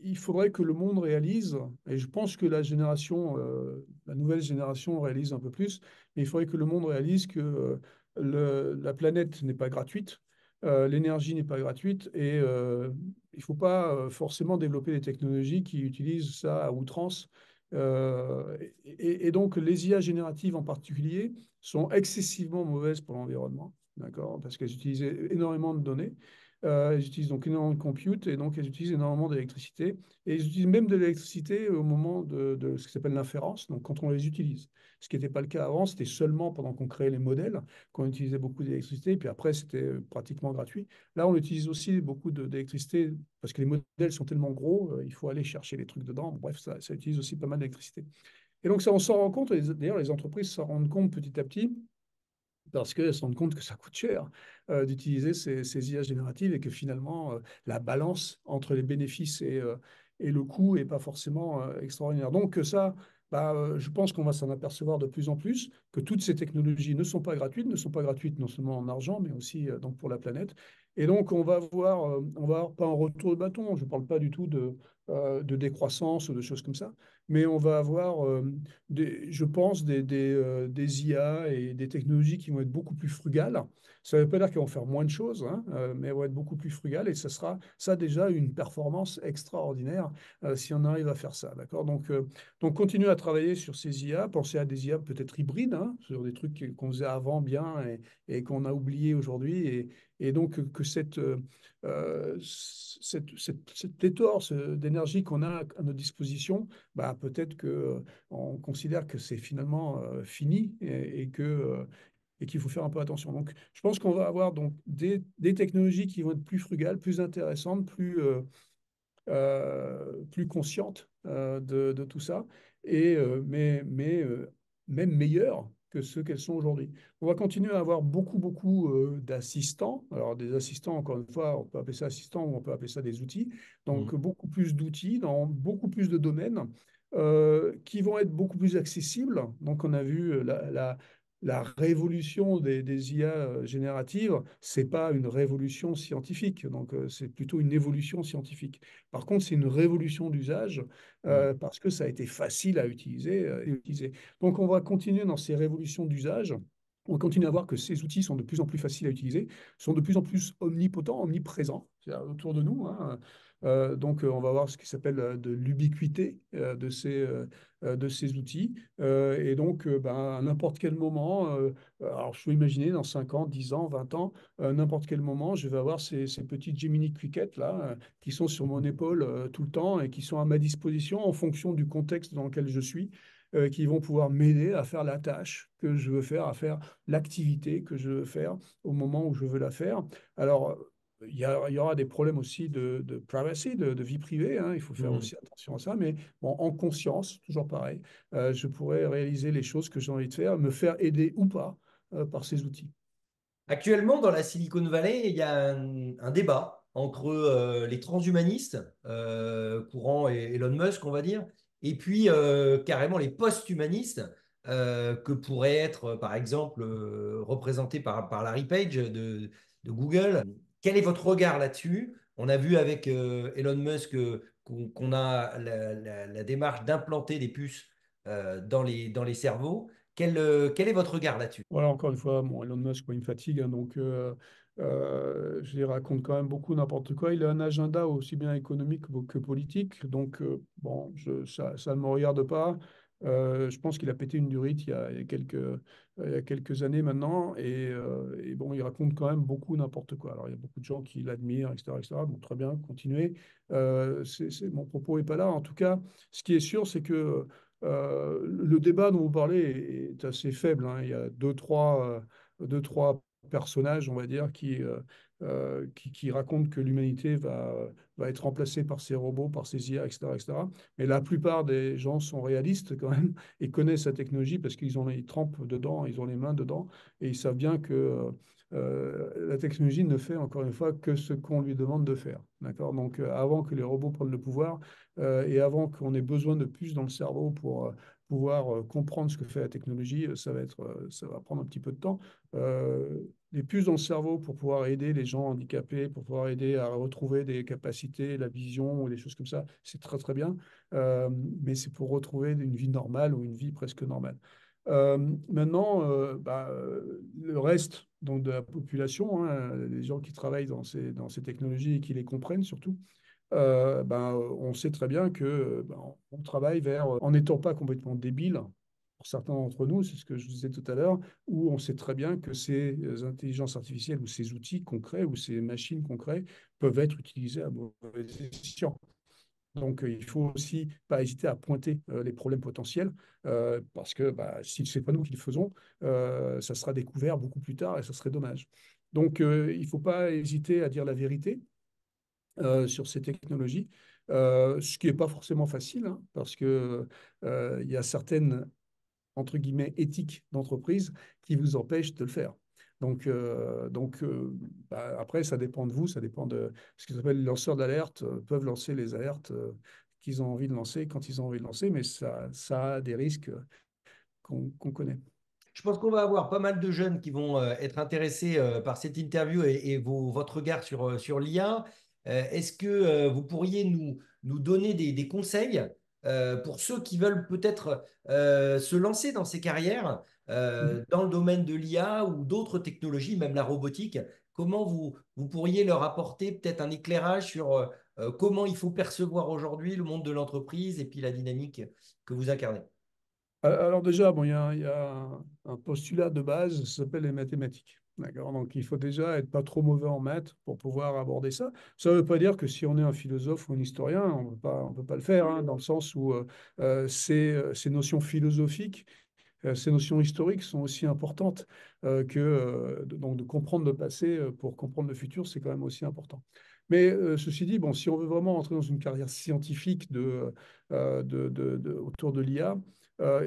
il faudrait que le monde réalise, et je pense que la nouvelle génération réalise un peu plus, mais il faudrait que le monde réalise que la planète n'est pas gratuite, l'énergie n'est pas gratuite, et il ne faut pas forcément développer des technologies qui utilisent ça à outrance. Et donc, les IA génératives en particulier sont excessivement mauvaises pour l'environnement, d'accord, parce qu'elles utilisent énormément de données. Elles utilisent donc énormément de compute et donc elles utilisent énormément d'électricité. Et elles utilisent même de l'électricité au moment de ce qui s'appelle l'inférence, donc quand on les utilise. Ce qui n'était pas le cas avant, c'était seulement pendant qu'on créait les modèles qu'on utilisait beaucoup d'électricité, et puis après, c'était pratiquement gratuit. Là, on utilise aussi beaucoup d'électricité parce que les modèles sont tellement gros, il faut aller chercher les trucs dedans. Bref, ça utilise aussi pas mal d'électricité. Et donc, ça, on s'en rend compte, et d'ailleurs, les entreprises s'en rendent compte petit à petit parce qu'elles se rendent compte que ça coûte cher d'utiliser ces IA génératives et que finalement, la balance entre les bénéfices et le coût n'est pas forcément extraordinaire. Donc ça, bah, je pense qu'on va s'en apercevoir de plus en plus, que toutes ces technologies ne sont pas gratuites non seulement en argent, mais aussi donc pour la planète. Et donc on va avoir pas un retour de bâton, je ne parle pas du tout de décroissance ou de choses comme ça, mais on va avoir je pense, des IA et des technologies qui vont être beaucoup plus frugales. Ça ne veut pas dire qu'elles vont faire moins de choses, hein, mais elles vont être beaucoup plus frugales et ça sera ça déjà une performance extraordinaire si on arrive à faire ça. D'accord? Donc, continuer à travailler sur ces IA, penser à des IA peut-être hybrides, hein, sur des trucs qu'on faisait avant bien et qu'on a oublié aujourd'hui. Et donc que cette pléthore d'énergie qu'on a à notre disposition, bah, peut-être que on considère que c'est finalement fini et qu'il faut faire un peu attention. Donc, je pense qu'on va avoir donc des technologies qui vont être plus frugales, plus intéressantes, plus conscientes de tout ça, mais même meilleures que ceux qu'elles sont aujourd'hui. On va continuer à avoir beaucoup d'assistants. Alors, des assistants, encore une fois, on peut appeler ça assistants ou on peut appeler ça des outils. Donc, Mhm. beaucoup plus d'outils dans beaucoup plus de domaines qui vont être beaucoup plus accessibles. Donc, on a vu la révolution des IA génératives, c'est pas une révolution scientifique, donc c'est plutôt une évolution scientifique. Par contre, c'est une révolution d'usage Mhm. parce que ça a été facile à utiliser. Donc, on va continuer dans ces révolutions d'usage. On continue à voir que ces outils sont de plus en plus faciles à utiliser, sont de plus en plus omnipotents, omniprésents, c'est-à-dire autour de nous, hein. Donc, on va voir ce qui s'appelle de l'ubiquité de ces outils. Et donc, ben, à n'importe quel moment, alors je peux imaginer dans 5 ans, 10 ans, 20 ans, n'importe quel moment, je vais avoir ces petites Gemini Cricket là, qui sont sur mon épaule tout le temps et qui sont à ma disposition en fonction du contexte dans lequel je suis, qui vont pouvoir m'aider à faire la tâche que je veux faire, à faire l'activité que je veux faire au moment où je veux la faire. Alors, il y aura des problèmes aussi de privacy, de vie privée, hein. Il faut faire Mhm. aussi attention à ça, mais bon, en conscience, toujours pareil, je pourrais réaliser les choses que j'ai envie de faire, me faire aider ou pas par ces outils. Actuellement, dans la Silicon Valley, il y a un débat entre les transhumanistes, courant et Elon Musk, on va dire, et puis carrément les post-humanistes, que pourraient être, par exemple, représentés par Larry Page de Google. Quel est votre regard là-dessus? On a vu avec Elon Musk qu'on a la démarche d'implanter des puces dans les cerveaux. Quel est votre regard là-dessus? Voilà, encore une fois, bon, Elon Musk, moi, il me fatigue, hein, donc je les raconte quand même beaucoup n'importe quoi. Il a un agenda aussi bien économique que politique, donc bon, ça ne me regarde pas. Je pense qu'il a pété une durite il y a quelques années maintenant, et bon, il raconte quand même beaucoup n'importe quoi. Alors, il y a beaucoup de gens qui l'admirent, etc., etc. Bon, très bien, continuez. Mon propos n'est pas là. En tout cas, ce qui est sûr, c'est que le débat dont vous parlez est assez faible, hein. Il y a deux, trois personnages, on va dire, qui racontent que l'humanité va être remplacée par ces robots, par ces IA, etc., etc. Mais la plupart des gens sont réalistes quand même et connaissent la technologie parce ils trempent dedans, ils ont les mains dedans et ils savent bien que la technologie ne fait encore une fois que ce qu'on lui demande de faire. D'accord? Donc, avant que les robots prennent le pouvoir, et avant qu'on ait besoin de puces dans le cerveau pour pouvoir comprendre ce que fait la technologie, ça va prendre un petit peu de temps. Les puces dans le cerveau pour pouvoir aider les gens handicapés, pour pouvoir aider à retrouver des capacités, la vision ou des choses comme ça, c'est très très bien. Mais c'est pour retrouver une vie normale ou une vie presque normale. Euh, Maintenant, le reste donc, de la population, hein, les gens qui travaillent dans ces technologies et qui les comprennent surtout, on sait très bien que on travaille en n'étant pas complètement débile, pour certains d'entre nous, c'est ce que je disais tout à l'heure, où on sait très bien que ces intelligences artificielles ou ces outils concrets ou ces machines concrètes peuvent être utilisés à mauvais escient. Donc, il faut aussi pas hésiter à pointer les problèmes potentiels, parce que si ce n'est pas nous qui le faisons, ça sera découvert beaucoup plus tard et ça serait dommage. Donc, il ne faut pas hésiter à dire la vérité sur ces technologies, ce qui n'est pas forcément facile, hein, parce que il y a certaines, entre guillemets, éthiques d'entreprise qui vous empêchent de le faire. Après, ça dépend de vous, ça dépend de ce qu'ils appellent les lanceurs d'alerte, peuvent lancer les alertes qu'ils ont envie de lancer quand ils ont envie de lancer, mais ça a des risques qu'on connaît. Je pense qu'on va avoir pas mal de jeunes qui vont être intéressés par cette interview et votre regard sur l'IA. Est-ce que vous pourriez nous donner des conseils pour ceux qui veulent peut-être se lancer dans ces carrières dans le domaine de l'IA ou d'autres technologies, même la robotique? Comment vous pourriez leur apporter peut-être un éclairage sur comment il faut percevoir aujourd'hui le monde de l'entreprise et puis la dynamique que vous incarnez? Alors déjà, bon, il y a un postulat de base, ça s'appelle les mathématiques. D'accord? Donc il faut déjà être pas trop mauvais en maths pour pouvoir aborder ça. Ça ne veut pas dire que si on est un philosophe ou un historien, on peut pas le faire, hein, dans le sens où ces notions philosophiques, ces notions historiques sont aussi importantes donc de comprendre le passé pour comprendre le futur, c'est quand même aussi important. Mais ceci dit, bon, si on veut vraiment entrer dans une carrière scientifique autour de l'IA,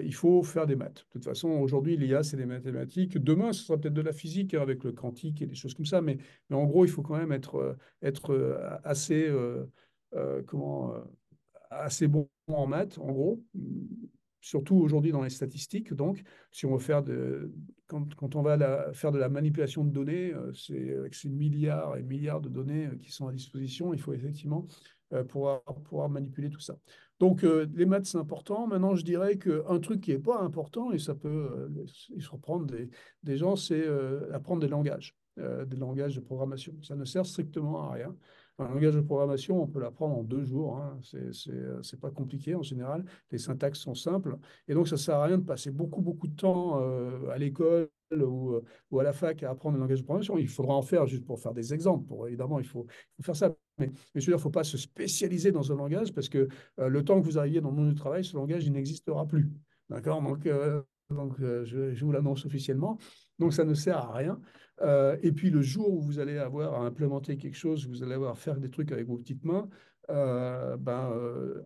il faut faire des maths. De toute façon, aujourd'hui, l'IA, c'est des mathématiques. Demain, ce sera peut-être de la physique, hein, avec le quantique et des choses comme ça. Mais en gros, il faut quand même être assez, comment, assez bon en maths, en gros, surtout aujourd'hui dans les statistiques. Donc, si on veut quand on va faire de la manipulation de données, c'est avec ces milliards et milliards de données qui sont à disposition, il faut effectivement pouvoir manipuler tout ça. Donc, les maths, c'est important. Maintenant, je dirais qu'un truc qui n'est pas important, et ça peut surprendre des gens, c'est apprendre des langages de programmation. Ça ne sert strictement à rien. Un langage de programmation, on peut l'apprendre en 2 jours, hein. C'est pas compliqué en général. Les syntaxes sont simples. Et donc, ça ne sert à rien de passer beaucoup, beaucoup de temps à l'école ou à la fac à apprendre un langage de programmation. Il faudra en faire juste pour faire des exemples. Évidemment, il faut faire ça. Mais je veux dire, il ne faut pas se spécialiser dans un langage parce que le temps que vous arriviez dans le monde du travail, ce langage, il n'existera plus. D'accord? Je vous l'annonce officiellement. Donc, ça ne sert à rien. Et puis le jour où vous allez avoir à implémenter quelque chose, vous allez avoir à faire des trucs avec vos petites mains,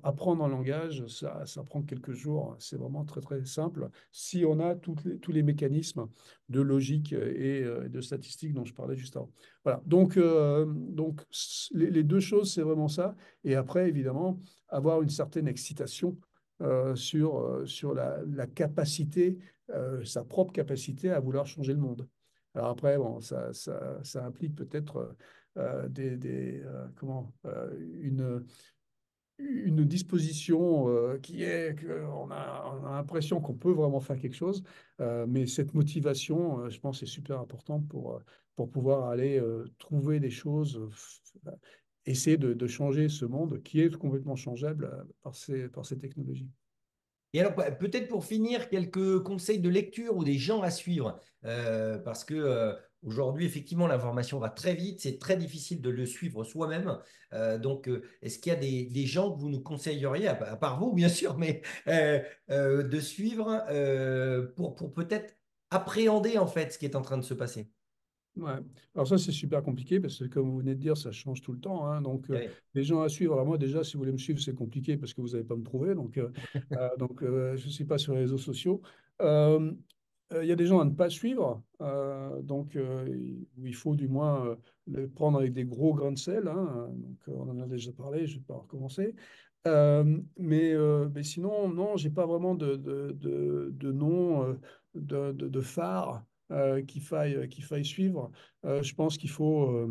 apprendre un langage, ça prend quelques jours. C'est vraiment très très simple si on a tous les mécanismes de logique et de statistique dont je parlais juste avant. Voilà. Donc les deux choses, c'est vraiment ça. Et après, évidemment, avoir une certaine excitation sur la capacité, sa propre capacité à vouloir changer le monde. Alors après, bon, ça implique peut-être une disposition qui est qu'on a l'impression qu'on peut vraiment faire quelque chose, mais cette motivation, je pense, est super importante pour pouvoir aller trouver des choses, essayer de changer ce monde qui est complètement changeable par ces technologies. Et alors, peut-être pour finir, quelques conseils de lecture ou des gens à suivre, parce que aujourd'hui, effectivement, l'information va très vite, c'est très difficile de le suivre soi-même. Donc, est-ce qu'il y a des gens que vous nous conseilleriez, à part vous, bien sûr, mais de suivre pour peut-être appréhender en fait ce qui est en train de se passer? Ouais. Alors ça, c'est super compliqué parce que comme vous venez de dire, ça change tout le temps, hein. Donc, Oui. les gens à suivre. Alors moi, déjà, si vous voulez me suivre, c'est compliqué parce que vous n'allez pas me trouver. Donc, je ne suis pas sur les réseaux sociaux. Euh, Il y a des gens à ne pas suivre. Où il faut du moins les prendre avec des gros grains de sel, hein. Donc, on en a déjà parlé, je ne vais pas recommencer. Mais sinon, non, j'ai pas vraiment de nom, de phare qu'il faille suivre. Je pense qu'il faut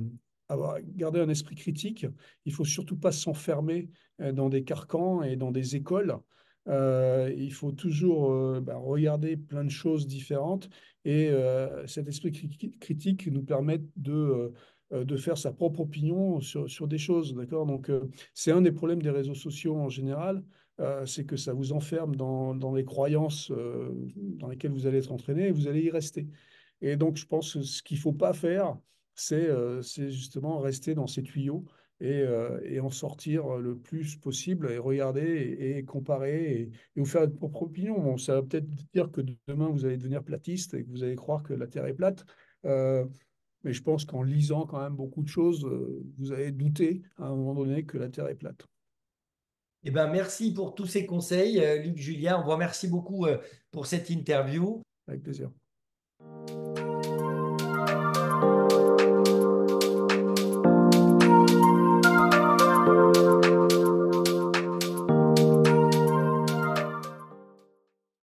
garder un esprit critique. Il faut surtout pas s'enfermer dans des carcans et dans des écoles. Il faut toujours regarder plein de choses différentes et cet esprit critique nous permet de faire sa propre opinion sur des choses, d'accord? Donc, c'est un des problèmes des réseaux sociaux en général, c'est que ça vous enferme dans les croyances dans lesquelles vous allez être entraîné et vous allez y rester. Et donc, je pense que ce qu'il ne faut pas faire, c'est justement rester dans ces tuyaux et en sortir le plus possible et regarder et comparer et vous faire votre propre opinion. Bon, ça va peut-être dire que demain, vous allez devenir platiste et que vous allez croire que la Terre est plate. Euh, mais je pense qu'en lisant quand même beaucoup de choses, vous allez douter à un moment donné que la Terre est plate. Eh ben, merci pour tous ces conseils, Luc, Julien. On vous remercie beaucoup pour cette interview. Avec plaisir.